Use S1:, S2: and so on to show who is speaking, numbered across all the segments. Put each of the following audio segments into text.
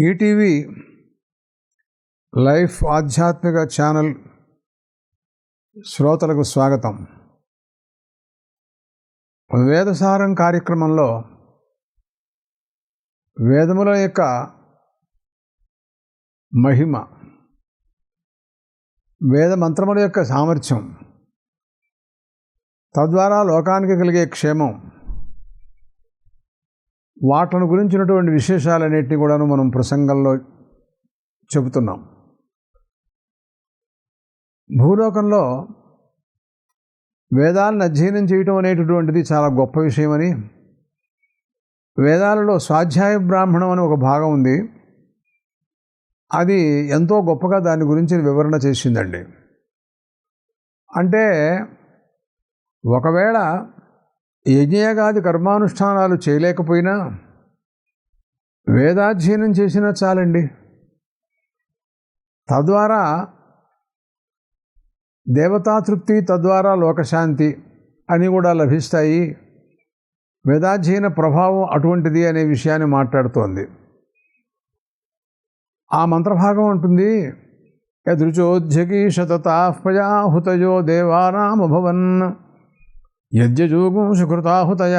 S1: ETV life ఆధ్యాత్మిక channel శ్రోతలకు స్వాగతం. వేదసారం కార్యక్రమంలో వేదముల యొక్క మహిమ, వేద మంత్రముల యొక్క సామర్థ్యం, తద్వారా లోకానికి కలిగే క్షేమం, వాటిని గురించినటువంటి విశేషాలన్నింటినీ కూడాను మనం ప్రసంగంలో చెబుతున్నాం. భూలోకంలో వేదాలను అధ్యయనం చేయటం అనేటటువంటిది చాలా గొప్ప విషయమని, వేదాలలో స్వాధ్యాయ బ్రాహ్మణం అని ఒక భాగం ఉంది. అది ఎంతో గొప్పగా దాని గురించి వివరణ చేసిందండి. అంటే ఒకవేళ యజ్ఞయాగాది కర్మానుష్ఠానాలు చేయలేకపోయినా వేదాధ్యయనం చేసినా చాలండి. తద్వారా దేవతాతృప్తి, తద్వారా లోకశాంతి అని కూడా లభిస్తాయి. వేదాధ్యయన ప్రభావం అటువంటిది అనే విషయాన్ని మాట్లాడుతోంది. ఆ మంత్రభాగం ఉంటుంది, యదృచోద్యగీషతతాఃపయాహుతయో దేవానామభవన్ యజ్ఞజోగం సుకృతాహుతయ.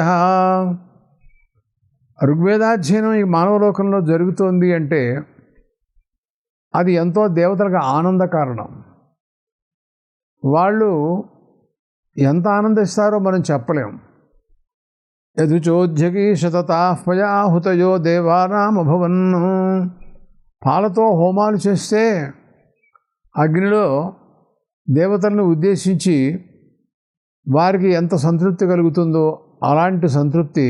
S1: ఋగ్వేదాధ్యయనం ఈ మానవలోకంలో జరుగుతోంది అంటే అది ఎంతో దేవతలకు ఆనంద కారణం. వాళ్ళు ఎంత ఆనందిస్తారో మనం చెప్పలేం. యదృచోద్యగీషతతాఃపయాహుతయో దేవానామభవన్. పాలతో హోమాలు చేస్తే అగ్నిలో దేవతలను ఉద్దేశించి వారికి ఎంత సంతృప్తి కలుగుతుందో అలాంటి సంతృప్తి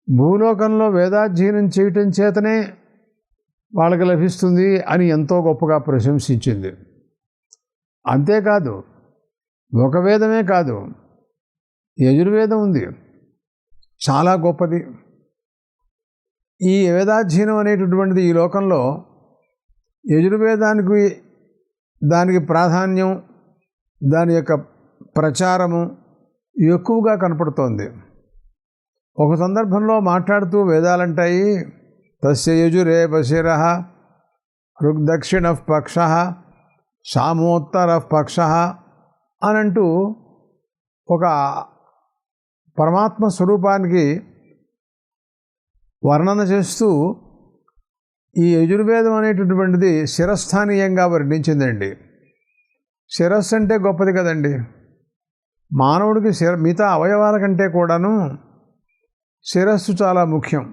S1: భూలోకంలో వేదాధ్యయనం చేయటం చేతనే వాళ్ళకి లభిస్తుంది అని ఎంతో గొప్పగా ప్రశంసించింది. అంతేకాదు, ఒక వేదమే కాదు, యజుర్వేదం ఉంది, చాలా గొప్పది. ఈ వేదాధ్యయనం అనేటటువంటిది ఈ లోకంలో యజుర్వేదానికి దానికి ప్రాధాన్యం, దాని యొక్క ప్రచారము ఎక్కువగా కనపడుతోంది. ఒక సందర్భంలో మాట్లాడుతూ వేదాలంటాయి, తస్య యజురే బశిరః ఋగ్దక్షిణ పక్ష సామోత్తర పక్ష అనంటూ ఒక పరమాత్మ స్వరూపానికి వర్ణన చేస్తూ ఈ యజుర్వేదం అనేటటువంటిది శిరస్థానీయంగా వర్ణించిందండి. శిరస్సు అంటే గొప్పది కదండి. మానవుడికి మిగతా అవయవాల కంటే కూడాను శిరస్సు చాలా ముఖ్యం.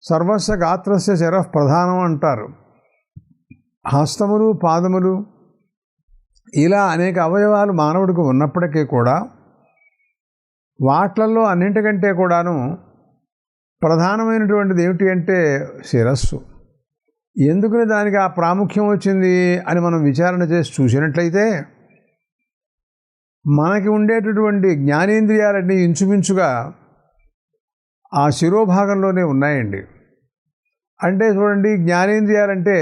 S1: సర్వస్య గాత్రస్య శిరః ప్రధానం అంటారు. హస్తములు, పాదములు ఇలా అనేక అవయవాలు మానవుడికి ఉన్నప్పటికీ కూడా వాట్లల్లో అన్నింటికంటే కూడాను ప్రధానమైనటువంటిది ఏమిటి అంటే శిరస్సు. ఎందుకని దానికి ఆ ప్రాముఖ్యం వచ్చింది అని మనం విచారణ చేసి చూసినట్లయితే మనకి ఉండేటటువంటి జ్ఞానేంద్రియాలన్నీ ఇంచుమించుగా ఆ శిరోభాగంలోనే ఉన్నాయండి. అంటే చూడండి, జ్ఞానేంద్రియాలంటే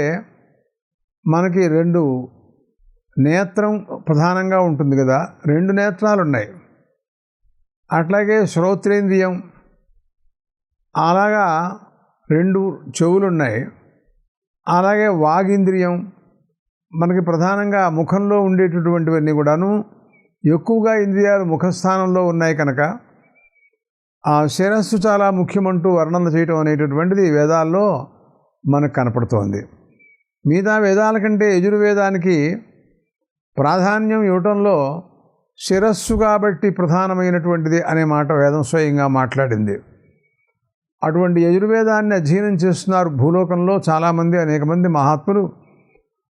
S1: మనకి రెండు నేత్రం ప్రధానంగా ఉంటుంది కదా, రెండు నేత్రాలు ఉన్నాయి. అట్లాగే శ్రోత్రేంద్రియం, అలాగా రెండు చెవులు ఉన్నాయి. అలాగే వాగింద్రియం, మనకి ప్రధానంగా ముఖంలో ఉండేటటువంటివన్నీ కూడాను ఎక్కువగా ఇంద్రియాలు ముఖస్థానంలో ఉన్నాయి కనుక ఆ శిరస్సు చాలా ముఖ్యమంటూ వర్ణన చేయటం అనేటటువంటిది వేదాల్లో మనకు కనపడుతోంది. మిగతా వేదాల కంటే యజుర్వేదానికి ప్రాధాన్యం ఇవ్వటంలో శిరస్సు కాబట్టి ప్రధానమైనటువంటిది అనే మాట వేదం స్వయంగా మాట్లాడింది. అటువంటి యజుర్వేదాన్ని అధ్యయనం చేస్తున్నారు భూలోకంలో చాలామంది, అనేక మంది మహాత్ములు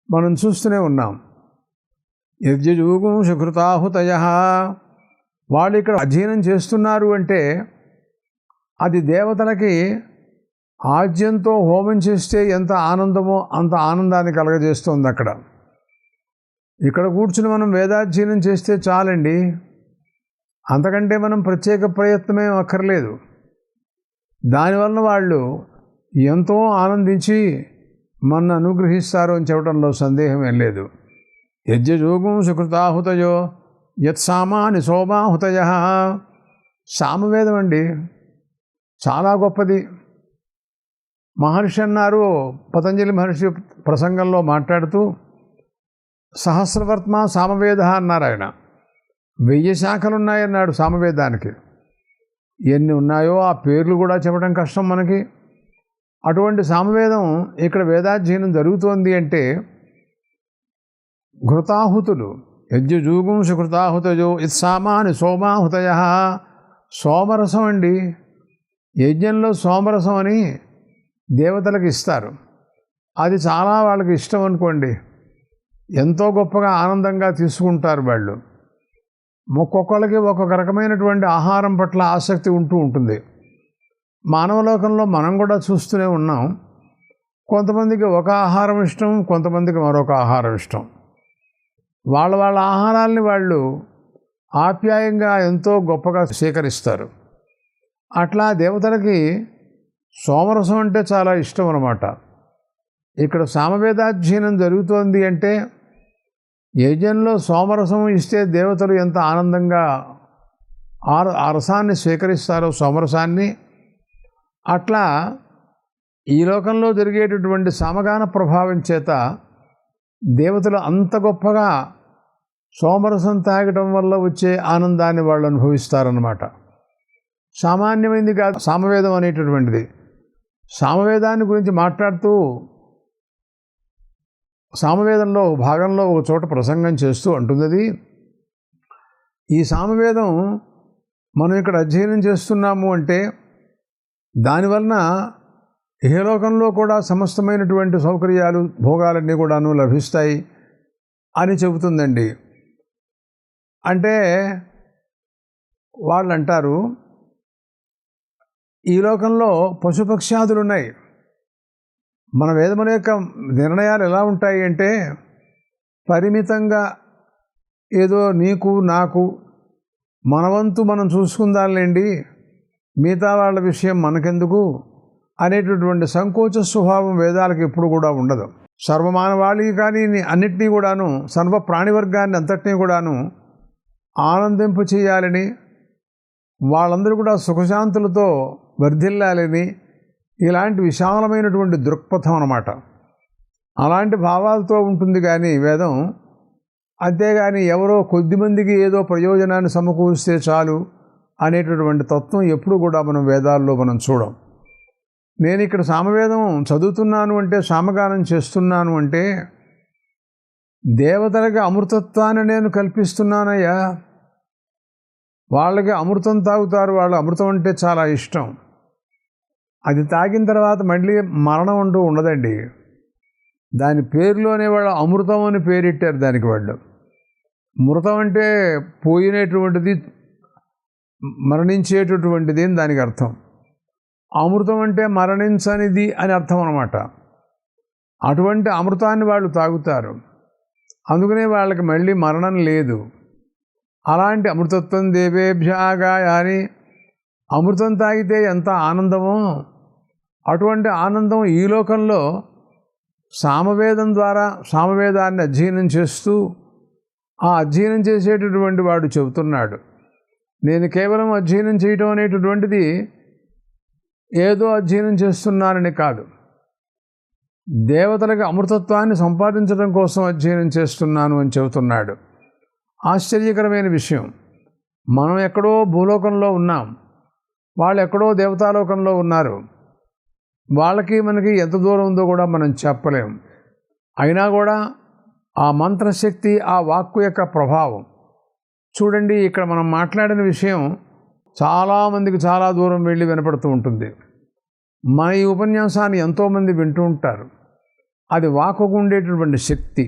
S1: మనం చూస్తూనే ఉన్నాం. యజ్ఞజోగం సుకృతాహుతయ. వాళ్ళు ఇక్కడ అధ్యయనం చేస్తున్నారు అంటే అది దేవతలకి ఆజ్యంతో హోమం చేస్తే ఎంత ఆనందమో అంత ఆనందాన్ని కలగజేస్తుంది. ఇక్కడ కూర్చుని మనం వేదాధ్యయనం చేస్తే చాలండి, అంతకంటే మనం ప్రత్యేక ప్రయత్నమేం అక్కర్లేదు. దానివల్ల వాళ్ళు ఎంతో ఆనందించి మన అనుగ్రహిస్తారు అని చెప్పడంలో సందేహం ఏం లేదు. యజ్ఞజోగం సుకృతాహుతయో యత్సామాని సోమాహుతయ. సామవేదం అండి, చాలా గొప్పది. మహర్షి అన్నారు, పతంజలి మహర్షి ప్రసంగంలో మాట్లాడుతూ సహస్రవర్త్మ సామవేద అన్నారు ఆయన. 1000 శాఖలు ఉన్నాయన్నాడు సామవేదానికి. ఎన్ని ఉన్నాయో ఆ పేర్లు కూడా చెప్పడం కష్టం మనకి. అటువంటి సామవేదం ఇక్కడ వేదాధ్యయనం జరుగుతోంది అంటే ఘృతాహుతులు యజ్జుజూగుంష ఘృతాహుతజో ఇత్సామాని సోమాహుతయ. సోమరసం అండి. యజ్ఞంలో సోమరసం అని దేవతలకు ఇస్తారు. అది చాలా వాళ్ళకి ఇష్టం అనుకోండి. ఎంతో గొప్పగా ఆనందంగా తీసుకుంటారు వాళ్ళు. ఒక్కొక్కళ్ళకి ఒక్కొక్క రకమైనటువంటి ఆహారం పట్ల ఆసక్తి ఉంటూ ఉంటుంది. మానవలోకంలో మనం కూడా చూస్తూనే ఉన్నాం. కొంతమందికి ఒక ఆహారం ఇష్టం, కొంతమందికి మరొక ఆహారం ఇష్టం. వాళ్ళ ఆహారాల్ని వాళ్ళు ఆప్యాయంగా ఎంతో గొప్పగా స్వీకరిస్తారు. అట్లా దేవతలకి సోమరసం అంటే చాలా ఇష్టం అన్నమాట. ఇక్కడ సామవేదాధ్యయనం జరుగుతోంది అంటే యజ్ఞంలో సోమరసం ఇస్తే దేవతలు ఎంత ఆనందంగా ఆ రసాన్ని స్వీకరిస్తారో, సోమరసాన్ని. అట్లా ఈ లోకంలో జరిగేటటువంటి సామగాన ప్రభావం చేత దేవతలు అంత గొప్పగా సోమరసం తాగటం వల్ల వచ్చే ఆనందాన్ని వాళ్ళు అనుభవిస్తారన్నమాట. సామాన్యమైనది కాదు సామవేదం అనేటటువంటిది. సామవేదాన్ని గురించి మాట్లాడుతూ సామవేదంలో భాగంలో ఒక చోట ప్రసంగం చేస్తూ అంటున్నది, ఈ సామవేదం మనం ఇక్కడ అధ్యయనం చేస్తున్నాము అంటే దానివలన ఇహలోకంలో కూడా సమస్తమైనటువంటి సౌకర్యాలు, భోగాలన్నీ కూడాను లభిస్తాయి అని చెబుతుందండి. అంటే వాళ్ళు అంటారు, ఈ లోకంలో పశుపక్ష్యాదులు ఉన్నాయి. మన వేదముల యొక్క నిర్ణయాలు ఎలా ఉంటాయి అంటే పరిమితంగా ఏదో నీకు నాకు మనవంతు మనం చూసుకుందాంలేండి, మిగతా వాళ్ళ విషయం మనకెందుకు అనేటటువంటి సంకోచ స్వభావం వేదాలకు ఎప్పుడు కూడా ఉండదు. సర్వమానవాళికి కానీ అన్నిటినీ కూడాను, సర్వ ప్రాణివర్గాన్ని అంతటినీ కూడాను ఆనందింప చేయాలని, వాళ్ళందరూ కూడా సుఖశాంతులతో వర్ధిల్లాలని, ఇలాంటి విశాలమైనటువంటి దృక్పథం అన్నమాట. అలాంటి భావాలతో ఉంటుంది కానీ వేదం. అంతేగాని ఎవరో కొద్దిమందికి ఏదో ప్రయోజనాన్ని సమకూరిస్తే చాలు అనేటటువంటి తత్వం ఎప్పుడు కూడా మనం వేదాల్లో మనం చూడం. నేను ఇక్కడ సామవేదం చదువుతున్నాను అంటే, సామగానం చేస్తున్నాను అంటే దేవతలకి అమృతత్వాన్ని నేను కల్పిస్తున్నానయ్యా. వాళ్ళకి అమృతం తాగుతారు, వాళ్ళు అమృతం అంటే చాలా ఇష్టం. అది తాగిన తర్వాత మళ్ళీ మరణం అంటూ ఉండదండి. దాని పేరులోనే వాళ్ళు అమృతం అని పేరెట్టారు దానికి. వాళ్ళు మృతం అంటే పోయినటువంటిది, మరణించేటటువంటిది అని దానికి అర్థం. అమృతం అంటే మరణించనిది అని అర్థం అన్నమాట. అటువంటి అమృతాన్ని వాళ్ళు తాగుతారు. అందుకనే వాళ్ళకి మళ్ళీ మరణం లేదు. అలాంటి అమృతత్వం దేవేభ్యాగాయ అని అమృతం తాగితే ఎంత ఆనందమో, అటువంటి ఆనందం ఈ లోకంలో సామవేదం ద్వారా సామవేదాన్ని అధ్యయనం చేస్తూ ఆ అధ్యయనం చేసేటటువంటి వాడు చెబుతున్నాడు. నేను కేవలం అధ్యయనం చేయటం అనేటటువంటిది ఏదో అధ్యయనం చేస్తున్నానని కాదు, దేవతలకు అమృతత్వాన్ని సంపాదించడం కోసం అధ్యయనం చేస్తున్నాను అని చెబుతున్నాడు. ఆశ్చర్యకరమైన విషయం. మనం ఎక్కడో భూలోకంలో ఉన్నాం, వాళ్ళు ఎక్కడో దేవతాలోకంలో ఉన్నారు. వాళ్ళకి మనకి ఎంత దూరం ఉందో కూడా మనం చెప్పలేం. అయినా కూడా ఆ మంత్రశక్తి, ఆ వాక్కు యొక్క ప్రభావం చూడండి. ఇక్కడ మనం మాట్లాడిన విషయం చాలామందికి చాలా దూరం వెళ్ళి వినపడుతూ ఉంటుంది. మన ఈ ఉపన్యాసాన్ని ఎంతోమంది వింటూ ఉంటారు. అది వాక్కుకు ఉండేటటువంటి శక్తి.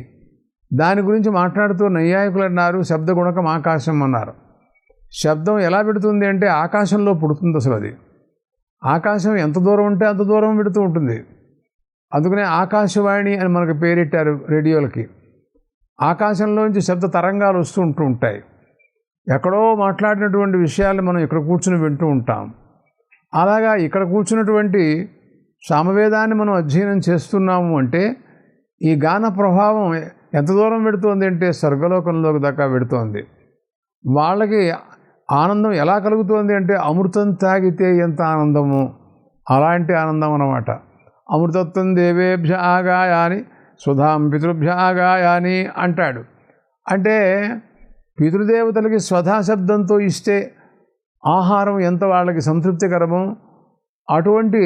S1: దాని గురించి మాట్లాడుతూ నైయాయికులు అన్నారు, శబ్దగుణకం ఆకాశం అన్నారు. శబ్దం ఎలా పెడుతుంది అంటే ఆకాశంలో పుడుతుంది. అసలు అది ఆకాశం ఎంత దూరం ఉంటే అంత దూరం పెడుతూ ఉంటుంది. అందుకనే ఆకాశవాణి అని మనకు పేరెట్టారు రేడియోలకి. ఆకాశంలోంచి శబ్ద తరంగాలు వస్తూ ఉంటాయి. ఎక్కడో మాట్లాడినటువంటి విషయాలు మనం ఇక్కడ కూర్చుని వింటూ ఉంటాం. అలాగా ఇక్కడ కూర్చున్నటువంటి సామవేదాన్ని మనం అధ్యయనం చేస్తున్నాము అంటే ఈ గాన ప్రభావం ఎంత దూరం పెడుతోంది అంటే స్వర్గలోకంలోకి దాకా పెడుతోంది. వాళ్ళకి ఆనందం ఎలా కలుగుతోంది అంటే అమృతం తాగితే ఎంత ఆనందము, అలాంటి ఆనందం అన్నమాట. అమృతత్వం దేవేభ్య ఆగాయాని స్వధాం పితృభ్య ఆగాయాని అంటాడు. అంటే పితృదేవతలకి స్వధా శబ్దంతో ఇస్తే ఆహారం ఎంత వాళ్ళకి సంతృప్తికరమో అటువంటి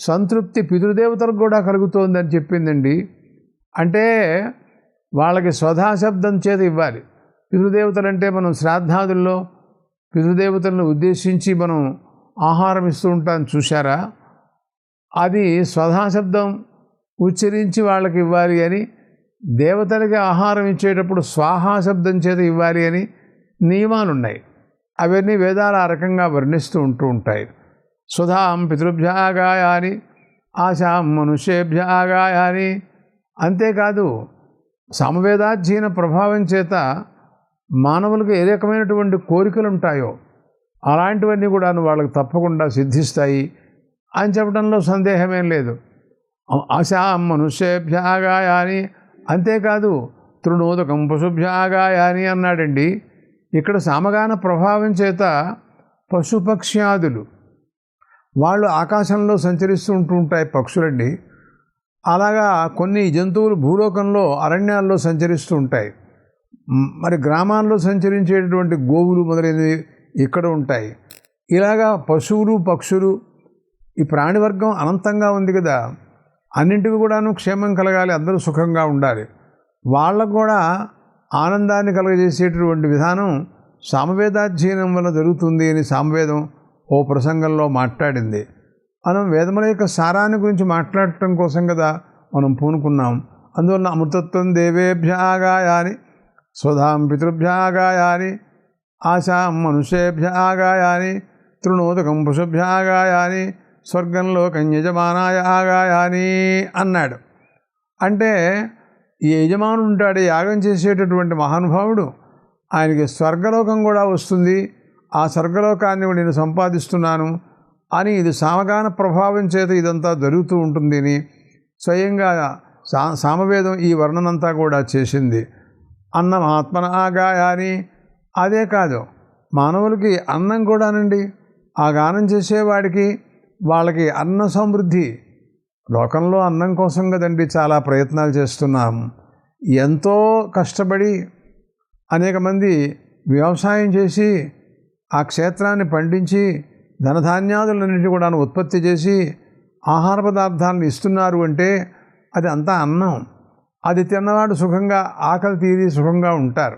S1: సంతృప్తి పితృదేవతలకు కూడా కలుగుతోందని చెప్పిందండి. అంటే వాళ్ళకి స్వధా శబ్దం చేత ఇవ్వాలి. పితృదేవతలంటే మనం శ్రాద్ధాదుల్లో పితృదేవతలను ఉద్దేశించి మనం ఆహారం ఇస్తూ ఉంటాం చూశారా, అది స్వధా శబ్దం ఉచ్చరించి వాళ్ళకి ఇవ్వాలి అని, దేవతలకి ఆహారం ఇచ్చేటప్పుడు స్వాహా శబ్దం చేత ఇవ్వాలి అని నియమాలు ఉన్నాయి. అవన్నీ వేదాలు ఆ రకంగా వర్ణిస్తూ ఉంటాయి. సుధాం పితృభ్య ఆగాయాని ఆశాం మనుష్యేభ్య ఆగాయాని. అంతేకాదు సామవేదాధ్యయన ప్రభావం చేత మానవులకు ఏ రకమైనటువంటి కోరికలు ఉంటాయో అలాంటివన్నీ కూడా వాళ్ళకి తప్పకుండా సిద్ధిస్తాయి అని చెప్పడంలో సందేహమేం లేదు. ఆశాం మనుష్యేభ్య ఆగాయాని. అంతేకాదు తృణోదకం పశుభ్య ఆగాయాని అన్నాడండి. ఇక్కడ సామగాన ప్రభావం చేత పశుపక్ష్యాదులు వాళ్ళు ఆకాశంలో సంచరిస్తూ ఉంటాయి పక్షులండి. అలాగా కొన్ని జంతువులు భూలోకంలో అరణ్యాల్లో సంచరిస్తూ ఉంటాయి. మరి గ్రామాల్లో సంచరించేటటువంటి గోవులు మొదలైనవి ఇక్కడ ఉంటాయి. ఇలాగా పశువులు పక్షులు ఈ ప్రాణివర్గం అనంతంగా ఉంది కదా, అన్నింటికి కూడాను క్షేమం కలగాలి, అందరూ సుఖంగా ఉండాలి. వాళ్ళకు కూడా ఆనందాన్ని కలగజేసేటటువంటి విధానం సామవేదాధ్యయనం వల్ల జరుగుతుంది అని సామవేదం ఓ ప్రసంగంలో మాట్లాడింది. మనం వేదముల యొక్క సారాన్ని గురించి మాట్లాడటం కోసం కదా మనం పూనుకున్నాం. అందువల్ల అమృతత్వం దేవేభ్య ఆగాయాని స్వధాం పితృభ్య ఆగాయాని ఆశాం మనుష్యేభ్య ఆగాయాని తృణోదకం పశుభ్య ఆగాయాని స్వర్గంలో కన్యజమానాయ ఆగాయాని అన్నాడు. అంటే ఈ యజమానుడు ఉంటాడు, యాగం చేసేటటువంటి మహానుభావుడు, ఆయనకి స్వర్గలోకం కూడా వస్తుంది. ఆ స్వర్గలోకాన్ని నేను సంపాదిస్తున్నాను అని ఇది సామగాన ప్రభావం చేత ఇదంతా జరుగుతూ ఉంటుంది అని స్వయంగా సామవేదం ఈ వర్ణనంతా కూడా చేసింది. అన్నం ఆత్మన ఆగాయాని. అదే కాదు, మానవులకి అన్నం కూడానండి. ఆ గానం చేసేవాడికి వాళ్ళకి అన్న సమృద్ధి. లోకంలో అన్నం కోసం కదండి చాలా ప్రయత్నాలు చేస్తున్నాం. ఎంతో కష్టపడి అనేక మంది వ్యవసాయం చేసి ఆ క్షేత్రాన్ని పండించి ధనధాన్యాదులన్నింటినీ కూడా ఉత్పత్తి చేసి ఆహార పదార్థాలను ఇస్తున్నారు అంటే అది అంతా అన్నం. అది తిన్నవాడు సుఖంగా ఆకలి తీరి సుఖంగా ఉంటారు.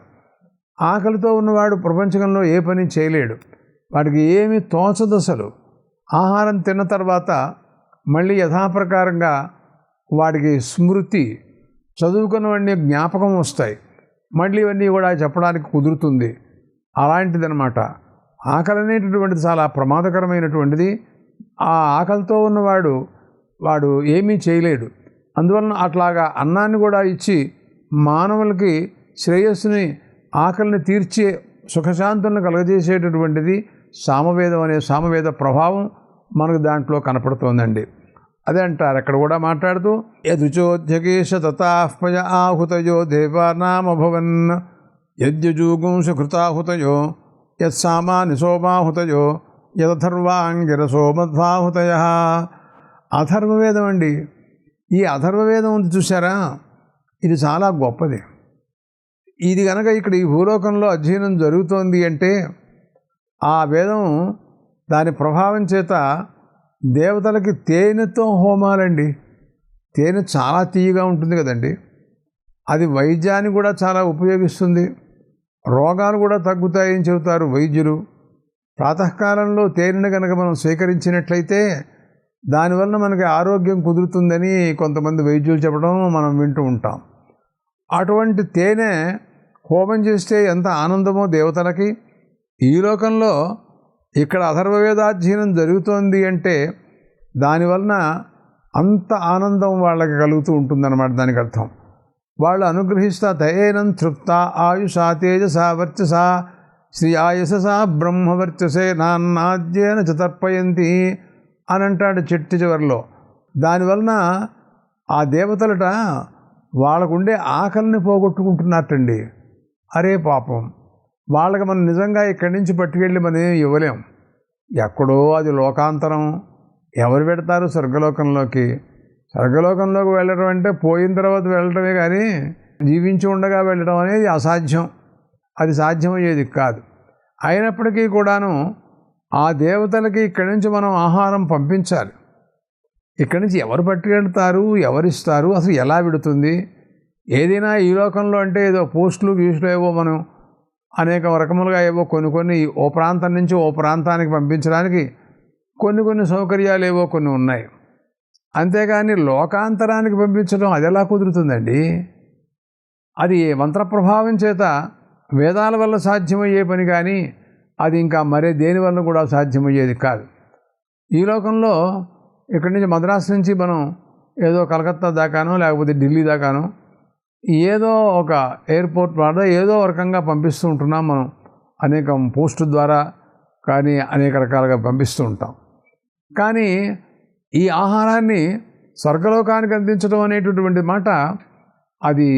S1: ఆకలితో ఉన్నవాడు ప్రపంచంలో ఏ పని చేయలేడు, వాడికి ఏమీ తోచదసలు. ఆహారం తిన్న తర్వాత మళ్ళీ యథాప్రకారంగా వాడికి స్మృతి, చదువుకున్నవన్నీ జ్ఞాపకం వస్తాయి, మళ్ళీ ఇవన్నీ కూడా చెప్పడానికి కుదురుతుంది. అలాంటిదన్నమాట. ఆకలి అనేటటువంటిది చాలా ప్రమాదకరమైనటువంటిది. ఆ ఆకలితో ఉన్నవాడు వాడు ఏమీ చేయలేడు. అందువలన అట్లాగా అన్నాన్ని కూడా ఇచ్చి మానవులకి శ్రేయస్సుని ఆకలిని తీర్చే సుఖశాంతులను కలుగజేసేటటువంటిది సామవేదం అనే సామవేద ప్రభావం మనకు దాంట్లో కనపడుతోందండి. అదే అంటారు అక్కడ కూడా మాట్లాడుతూ, యదుచోద్యకేశ తతాహ్మయ ఆహుతయో దేవానామభవన్ యద్యజూగుంస కృతాహుతయో యత్సామాని సోమాహుతయో యదథర్వాంగిరసో మధ్వాహుతయ. అథర్వవేదం అండి. ఈ అథర్వవేదం ఉంది చూసారా, ఇది చాలా గొప్పది. ఇది కనుక ఇక్కడ ఈ భూలోకంలో అధ్యయనం జరుగుతోంది అంటే ఆ వేదం దాని ప్రభావం చేత దేవతలకి తేనెతో హోమాలండి. తేనె చాలా తీయగా ఉంటుంది కదండి, అది వైద్యాన్ని కూడా చాలా ఉపయోగిస్తుంది. రోగాలు కూడా తగ్గుతాయని చెబుతారు వైద్యులు. ప్రాతకాలంలో తేనెను కనుక మనం స్వీకరించినట్లయితే దానివల్ల మనకి ఆరోగ్యం కుదురుతుందని కొంతమంది వైద్యులు చెప్పడం మనం వింటూ ఉంటాం. అటువంటి తేనె హోమం చేస్తే ఎంత ఆనందమో దేవతలకి. ఈ లోకంలో ఇక్కడ అథర్వవేదాధ్యయనం జరుగుతోంది అంటే దానివలన అంత ఆనందం వాళ్ళకి కలుగుతూ ఉంటుందన్నమాట. దానికి అర్థం వాళ్ళు అనుగ్రహిస్తా తయేనం తృప్త ఆయుషా తేజసా వర్చసా శ్రీ ఆయససా బ్రహ్మవర్చసే నాన్నాద్యేన చతర్పయంతి అని అంటాడు చెట్టు చివరిలో. దానివలన ఆ దేవతలట వాళ్ళకుండే ఆకలిని పోగొట్టుకుంటున్నట్టండి. అరే పాపం, వాళ్ళకి మనం నిజంగా ఇక్కడి నుంచి పట్టుకెళ్ళి మనం ఇవ్వలేం. ఎక్కడో అది లోకాంతరం, ఎవరు పెడతారు స్వర్గలోకంలోకి? స్వర్గలోకంలోకి వెళ్ళడం అంటే పోయిన తర్వాత వెళ్ళడమే కానీ జీవించి ఉండగా వెళ్ళడం అనేది అసాధ్యం, అది సాధ్యమయ్యేది కాదు. అయినప్పటికీ కూడాను ఆ దేవతలకి ఇక్కడి నుంచి మనం ఆహారం పంపించాలి. ఇక్కడి నుంచి ఎవరు పట్టుకెళ్తారు, ఎవరిస్తారు, అసలు ఎలా విడుతుంది? ఏదైనా ఈ లోకంలో అంటే ఏదో పోస్టులు గీస్టులు ఏవో మనం అనేక రకములుగా ఏవో కొన్ని ఓ ప్రాంతం నుంచి ఓ ప్రాంతానికి పంపించడానికి కొన్ని సౌకర్యాలు ఏవో కొన్ని ఉన్నాయి. అంతేగాని లోకాంతరానికి పంపించడం అది ఎలా కుదురుతుందండి? అది మంత్ర ప్రభావం చేత వేదాల వల్ల సాధ్యమయ్యే పని కానీ అది ఇంకా మరే దేని వల్ల కూడా సాధ్యమయ్యేది కాదు. ఈ లోకంలో ఇక్కడి నుంచి మద్రాసు నుంచి మనం ఏదో కలకత్తా దాకానో లేకపోతే ఢిల్లీ దాకానో ఏదో ఒక ఎయిర్పోర్ట్ ద్వారా ఏదో రకంగా పంపిస్తూ ఉంటున్నాం మనం, అనేక పోస్టు ద్వారా కానీ అనేక రకాలుగా పంపిస్తూ ఉంటాం. కానీ ఈ ఆహారాన్ని స్వర్గలోకానికి అందించడం అనేటటువంటి మాట అది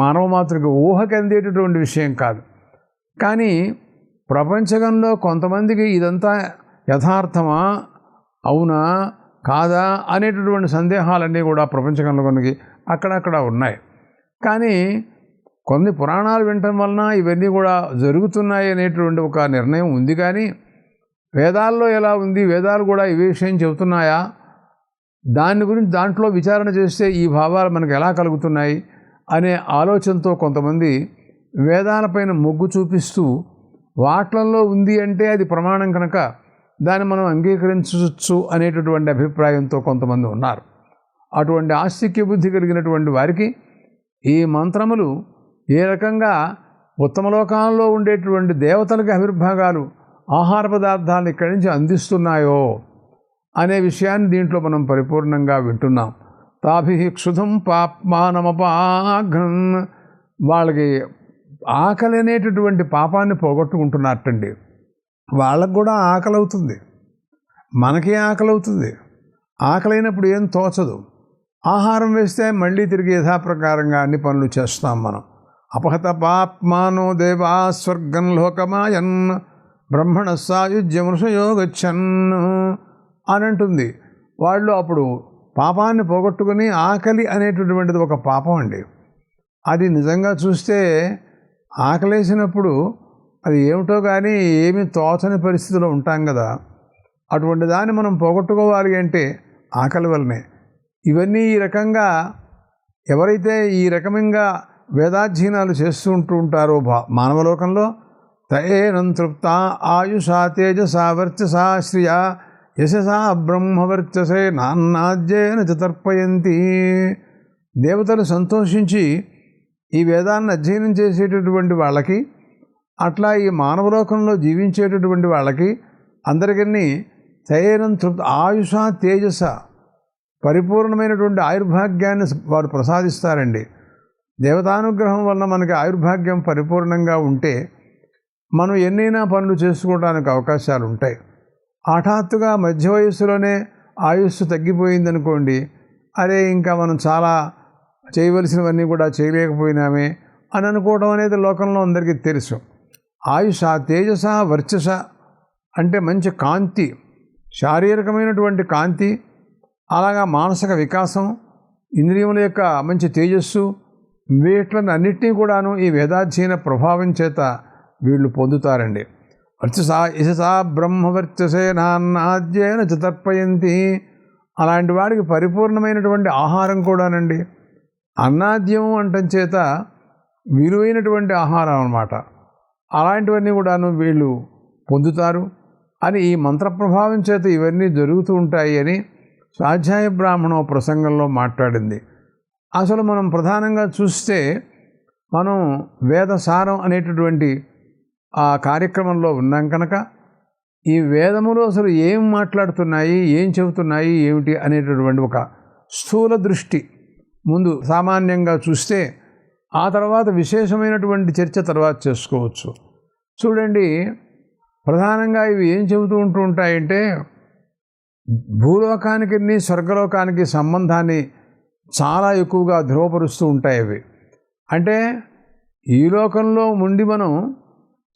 S1: మానవ మాతృకి ఊహకి అందేటటువంటి విషయం కాదు. కానీ ప్రపంచంలో కొంతమందికి ఇదంతా యథార్థమా, అవునా కాదా అనేటటువంటి సందేహాలన్నీ కూడా ప్రపంచంలో కొన్ని అక్కడక్కడ ఉన్నాయి. కానీ కొన్ని పురాణాలు వినటం వలన ఇవన్నీ కూడా జరుగుతున్నాయి అనేటువంటి ఒక నిర్ణయం ఉంది. కానీ వేదాల్లో ఎలా ఉంది, వేదాలు కూడా ఈ విషయం చెబుతున్నాయా, దాని గురించి దాంట్లో విచారణ చేస్తే ఈ భావాలు మనకు ఎలా కలుగుతున్నాయి అనే ఆలోచనతో కొంతమంది వేదాలపైన మొగ్గు చూపిస్తూ వాట్లలో ఉంది అంటే అది ప్రమాణం కనుక దాన్ని మనం అంగీకరించవచ్చు అనేటటువంటి అభిప్రాయంతో కొంతమంది ఉన్నారు. అటువంటి ఆస్తిక్య బుద్ధి కలిగినటువంటి వారికి ఈ మంత్రములు ఏ రకంగా ఉత్తమలోకాల్లో ఉండేటువంటి దేవతలకు ఆవిర్భాగాలు ఆహార పదార్థాలను ఇక్కడి నుంచి అందిస్తున్నాయో అనే విషయాన్ని దీంట్లో మనం పరిపూర్ణంగా వింటున్నాం. తాభిః క్షుధం పాప్మానమపాఘ్నం, వాళ్ళకి ఆకలి అనేటటువంటి పాపాన్ని పోగొట్టుకుంటున్నట్టండి. వాళ్ళకు కూడా ఆకలి అవుతుంది, మనకి ఆకలి అవుతుంది. ఆకలైనప్పుడు ఏం తోచదు, ఆహారం వేస్తే మళ్ళీ తిరిగి యథాప్రకారంగా అన్ని పనులు చేస్తాం మనం. అపహత పాప్మానో దేవా స్వర్గం లోకమాయన్ బ్రహ్మణ సాయుజ్యమృషయో గచ్చన్ అని అంటుంది. వాళ్ళు అప్పుడు పాపాన్ని పోగొట్టుకుని ఆకలి అనేటటువంటిది ఒక పాపం అండి. అది నిజంగా చూస్తే ఆకలేసినప్పుడు అది ఏమిటో కానీ ఏమీ తోచని పరిస్థితిలో ఉంటాం కదా, అటువంటి దాన్ని మనం పోగొట్టుకోవాలి అంటే ఆకలి వల్లనే. ఇవన్నీ ఈ రకంగా ఎవరైతే ఈ రకమంగా వేదాధ్యయనాలు చేస్తూ ఉంటారో మానవలోకంలో తయేనం తృప్త ఆయుషా తేజసా వర్చసా శ్రియా యశసా బ్రహ్మవర్చసే నాన్నాద్యేన చ తర్పయంతి. దేవతలు సంతోషించి ఈ వేదాన్ని అధ్యయనం చేసేటటువంటి వాళ్ళకి, అట్లా ఈ మానవలోకంలో జీవించేటటువంటి వాళ్ళకి అందరికీ తయేనం తృప్త ఆయుషా తేజస పరిపూర్ణమైనటువంటి ఆయుర్భాగ్యాన్ని వారు ప్రసాదిస్తారండి. దేవతానుగ్రహం వలన మనకి ఆయుర్భాగ్యం పరిపూర్ణంగా ఉంటే మనం ఎన్నైనా పనులు చేసుకోవడానికి అవకాశాలు ఉంటాయి. హఠాత్తుగా మధ్య వయస్సులోనే ఆయుస్సు తగ్గిపోయిందనుకోండి, అరే ఇంకా మనం చాలా చేయవలసినవన్నీ కూడా చేయలేకపోయినామే అని అనుకోవడం అనేది లోకంలో అందరికీ తెలుసు. ఆయుష తేజస వర్చస అంటే మంచి కాంతి, శారీరకమైనటువంటి కాంతి, అలాగా మానసిక వికాసం, ఇంద్రియముల యొక్క మంచి తేజస్సు, వీటిని అన్నిటినీ కూడాను ఈ వేదాధ్యయన ప్రభావం చేత వీళ్ళు పొందుతారండి. వర్చసా యశసా బ్రహ్మవర్చసే నాన్నాద్యేన చ తర్పయంతి. అలాంటి వాడికి పరిపూర్ణమైనటువంటి ఆహారం కూడానండి. అన్నాద్యం అంటం చేత విలువైనటువంటి ఆహారం అన్నమాట. అలాంటివన్నీ కూడాను వీళ్ళు పొందుతారు అని ఈ మంత్ర ప్రభావం చేత ఇవన్నీ జరుగుతూ ఉంటాయి అని స్వాధ్యాయ బ్రాహ్మణో ప్రసంగంలో మాట్లాడింది. అసలు మనం ప్రధానంగా చూస్తే మనం వేదసారం అనేటటువంటి ఆ కార్యక్రమంలో ఉన్నాం కనుక ఈ వేదములు అసలు ఏం మాట్లాడుతున్నాయి, ఏం చెబుతున్నాయి, ఏమిటి అనేటటువంటి ఒక స్థూల దృష్టి ముందు సామాన్యంగా చూస్తే ఆ తర్వాత విశేషమైనటువంటి చర్చ తర్వాత చేసుకోవచ్చు. చూడండి, ప్రధానంగా ఇవి ఏం చెబుతూ ఉంటూ ఉంటాయంటే భూలోకానికి స్వర్గలోకానికి సంబంధాన్ని చాలా ఎక్కువగా ధృవపరుస్తూ ఉంటాయి. అవి అంటే ఈ లోకంలో ఉండి మనం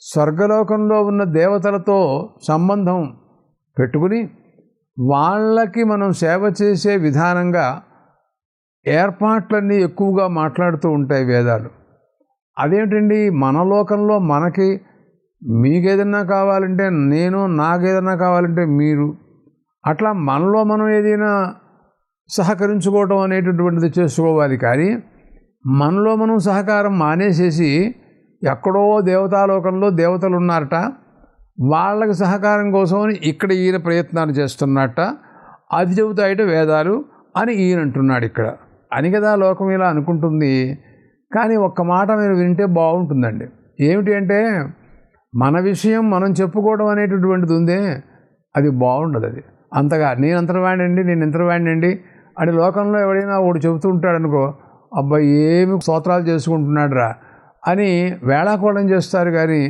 S1: స్వర్గలోకంలో ఉన్న దేవతలతో సంబంధం పెట్టుకుని వాళ్ళకి మనం సేవ చేసే విధానంగా ఏర్పాట్లన్నీ ఎక్కువగా మాట్లాడుతూ ఉంటాయి వేదాలు. అదేంటండి, మన లోకంలో మనకి మీకేదన్నా కావాలంటే నేను, నాకేదన్నా కావాలంటే మీరు, అట్లా మనలో మనం ఏదైనా సహకరించుకోవటం అనేటటువంటిది చేసుకోవాలి. కానీ మనలో మనం సహకారం మానేసేసి ఎక్కడో దేవతాలోకంలో దేవతలు ఉన్నారట, వాళ్ళకి సహకారం కోసమని ఇక్కడ ఈయన ప్రయత్నాలు చేస్తున్నట్ట, అది చెబుతాయట వేదాలు అని ఈయన అంటున్నాడు ఇక్కడ అని కదా లోకం ఇలా అనుకుంటుంది. కానీ ఒక్క మాట మీరు వింటే బాగుంటుందండి. ఏమిటి అంటే, మన విషయం మనం చెప్పుకోవడం అనేటటువంటిది ఉందే, అది బాగుండదు. అది అంతగా నేను అంతర్వాణండి, నేను ఇంతర్వాణండి అని లోకంలో ఎవడైనా ఒకడు చెబుతూ ఉంటాడనుకో, అబ్బాయి ఏమి స్తోత్రాలు చేసుకుంటున్నాడు రా అని వేళాకోళం చేస్తారు. కానీ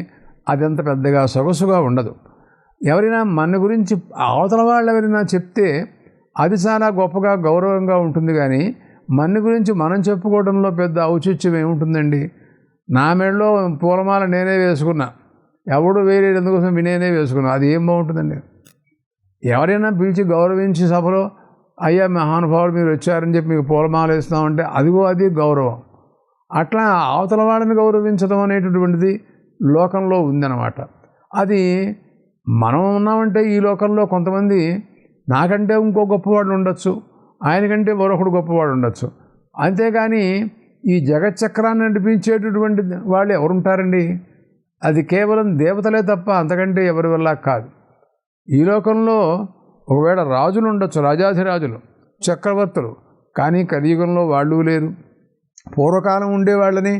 S1: అదంత పెద్దగా సొగసుగా ఉండదు. ఎవరైనా మన గురించి అవతల వాళ్ళు ఎవరైనా చెప్తే అది చాలా గొప్పగా గౌరవంగా ఉంటుంది. కానీ మన గురించి మనం చెప్పుకోవడంలో పెద్ద ఔచిత్యం ఏముంటుందండి? నా మెడలో పూలమాల నేనే వేసుకున్నా, ఎవడు వేరే ఎందుకోసం నేనే వేసుకున్నా, అది ఏం బాగుంటుందండి? ఎవరైనా పిలిచి గౌరవించి సభలో అయ్యా మహానుభావులు మీరు వచ్చారని చెప్పి మీకు పూలమాల వేస్తున్నామంటే అదిగో అది గౌరవం. అట్లా అవతల వాళ్ళని గౌరవించడం అనేటటువంటిది లోకంలో ఉందన్నమాట. అది మనం ఉన్నామంటే ఈ లోకంలో కొంతమంది నాకంటే ఇంకో గొప్పవాడు ఉండొచ్చు, ఆయనకంటే మరొకడు గొప్పవాడు ఉండొచ్చు. అంతేగాని ఈ జగచ్చక్రాన్ని నడిపించేటటువంటి వాళ్ళు ఎవరుంటారండి? అది కేవలం దేవతలే తప్ప అంతకంటే ఎవరి వల్ల కాదు. ఈ లోకంలో ఒకవేళ రాజులు ఉండొచ్చు, రాజాధిరాజులు, చక్రవర్తులు, కానీ కలియుగంలో వాళ్ళు లేరు. పూర్వకాలం ఉండేవాళ్ళని,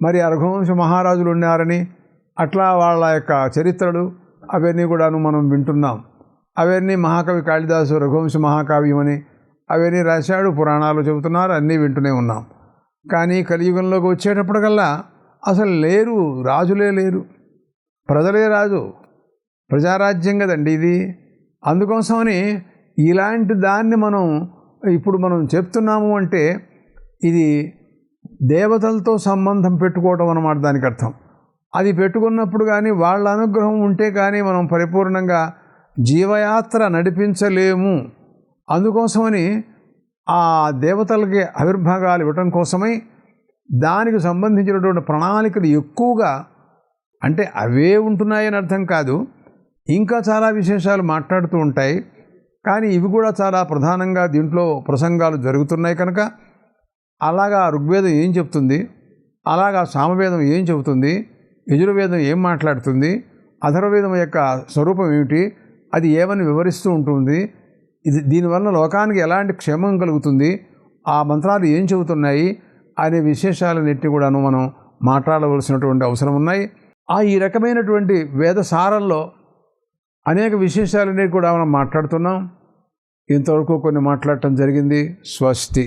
S1: మరి రఘువంశ మహారాజులు ఉన్నారని అట్లా వాళ్ళ యొక్క చరిత్రలు అవన్నీ కూడాను మనం వింటున్నాం. అవన్నీ మహాకవి కాళిదాసు రఘువంశ మహాకావ్యం అని అవన్నీ రాశాడు, పురాణాలు చెబుతున్నారు, అన్నీ వింటూనే ఉన్నాం. కానీ కలియుగంలోకి వచ్చేటప్పటికల్లా అసలు లేరు, రాజులే లేరు, ప్రజలే రాజు, ప్రజారాజ్యం కదండి ఇది. అందుకోసమని ఇలాంటి దాన్ని ఇప్పుడు మనం చెప్తున్నాము అంటే ఇది దేవతలతో సంబంధం పెట్టుకోవడం అన్నమాట దానికి అర్థం. అది పెట్టుకున్నప్పుడు కానీ వాళ్ళ అనుగ్రహం ఉంటే కానీ మనం పరిపూర్ణంగా జీవయాత్ర నడిపించలేము. అందుకోసమని ఆ దేవతలకి ఆవిర్భాగాలు ఇవ్వటం కోసమై దానికి సంబంధించినటువంటి ప్రణాళికలు ఎక్కువగా, అంటే అవే ఉంటున్నాయని అర్థం కాదు, ఇంకా చాలా విశేషాలు మాట్లాడుతూ ఉంటాయి. కానీ ఇవి కూడా చాలా ప్రధానంగా దీంట్లో ప్రసంగాలు జరుగుతున్నాయి కనుక అలాగా ఋగ్వేదం ఏం చెప్తుంది, అలాగా సామవేదం ఏం చెబుతుంది, యజుర్వేదం ఏం మాట్లాడుతుంది, అథర్వవేదం యొక్క స్వరూపం ఏమిటి, అది ఏమని వివరిస్తూ ఉంటుంది, ఇది దీనివల్ల లోకానికి ఎలాంటి క్షేమం కలుగుతుంది, ఆ మంత్రాలు ఏం చెబుతున్నాయి అనే విశేషాలన్నింటినీ కూడాను మనం మాట్లాడవలసినటువంటి అవసరం ఉన్నాయి. ఈ రకమైనటువంటి వేద సారంలో అనేక విశేషాలన్నీ కూడా మనం మాట్లాడుతున్నాం. ఇంతవరకు కొన్ని మాట్లాడటం జరిగింది. స్వస్తి.